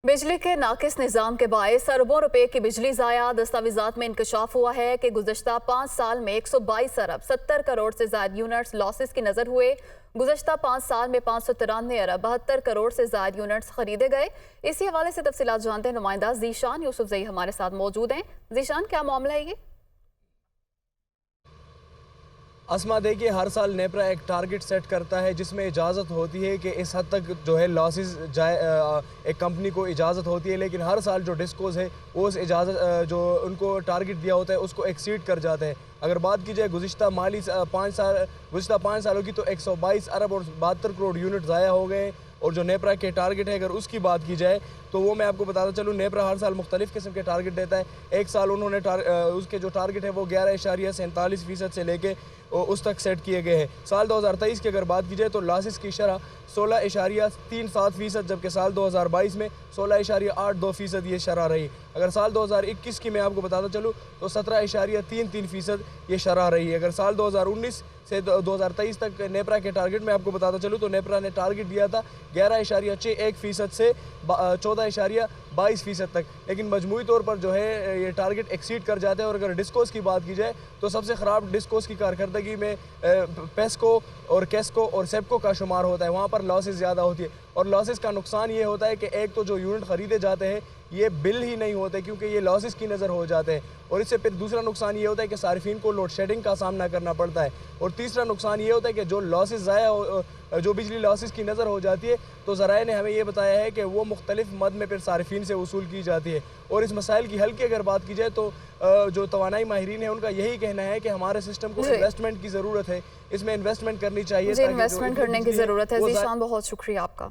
बिजली के नाकिस निज़ाम के बायस अरबों रुपए की बिजली ज़ाया। दस्तावेजात में इंकशाफ हुआ है कि गुज़श्ता 5 साल में 122 अरब 70 करोड़ से ज़ायद यूनिट्स लॉसेस की नज़र हुए। गुज़श्ता 5 साल में 593 अरब 72 करोड़ से ज़ायद यूनिट्स खरीदे गए। इसी हवाले से तफसीलात जानते हैं नुमाइंदा ज़ीशान यूसुफजई हमारे साथ मौजूद हैं। ज़ीशान, क्या मामला है ये? अस्मा, देखिए, हर साल नेपरा एक टारगेट सेट करता है जिसमें इजाज़त होती है कि इस हद तक जो है लॉसेस जाए। एक कंपनी को इजाज़त होती है, लेकिन हर साल जो डिस्कोज है वो उस इजाज़त जो उनको टारगेट दिया होता है उसको एक्सीड कर जाते हैं। अगर बात की जाए गुज़िश्ता 5 सालों की, तो 122 अरब और 72 करोड़ यूनिट ज़ाया हो गए। और जो नेपरा के टारगेट है, अगर उसकी बात की जाए तो वो मैं आपको बताता चलूँ, नेपरा हर साल मुख्तलिफ किस्म के टारगेट देता है। एक साल उन्होंने उसके जो टारगेट है वो 11.47% से लेके उस तक सेट किए गए हैं। साल 2023 की अगर बात की जाए तो लॉसेस की शरह 16.37%, जबकि साल 2022 में 16.82% ये शरह रही। अगर साल 2021 की मैं आपको बताता चलूँ तो 17.33% ये शरह रही है। अगर साल 2019 से 2023 तक नेपरा के टारगेट में आपको बताता चलूँ तो नेपरा ने टारगेट दिया था 11.61% से 14.22% तक, लेकिन मजमूई तौर पर जो है ये टारगेट एक्सीड कर जाते हैं। और अगर डिस्कोस की बात की जाए तो सबसे ख़राब डिस्कोस की कारकर्दगी में पेस्को और केस्को और सेप्को का शुमार होता है। वहाँ पर लॉसेस ज़्यादा होती है, और लॉसेस का नुकसान ये होता है कि एक तो जो यूनिट ख़रीदे जाते हैं ये बिल ही नहीं होते क्योंकि ये लॉसेस की नज़र हो जाते हैं, और इससे फिर दूसरा नुकसान ये होता है कि सार्फिन को लोड शेडिंग का सामना करना पड़ता है, और तीसरा नुकसान ये होता है कि जो लॉसेस जो बिजली लॉसेस की नज़र हो जाती है तो ज़राए ने हमें ये बताया है कि वो मुख्तलिफ मद में फिर सार्फिन से वसूल की जाती है। और इस मसाइल की हल की अगर बात की जाए तो जो तवानाई माहिरीन है उनका यही कहना है कि हमारे सिस्टम को इन्वेस्टमेंट की ज़रूरत है, इसमें इन्वेस्टमेंट करनी चाहिए। इन्वेस्टमेंट करने की ज़रूरत है। ज़ीशान, बहुत शुक्रिया आपका।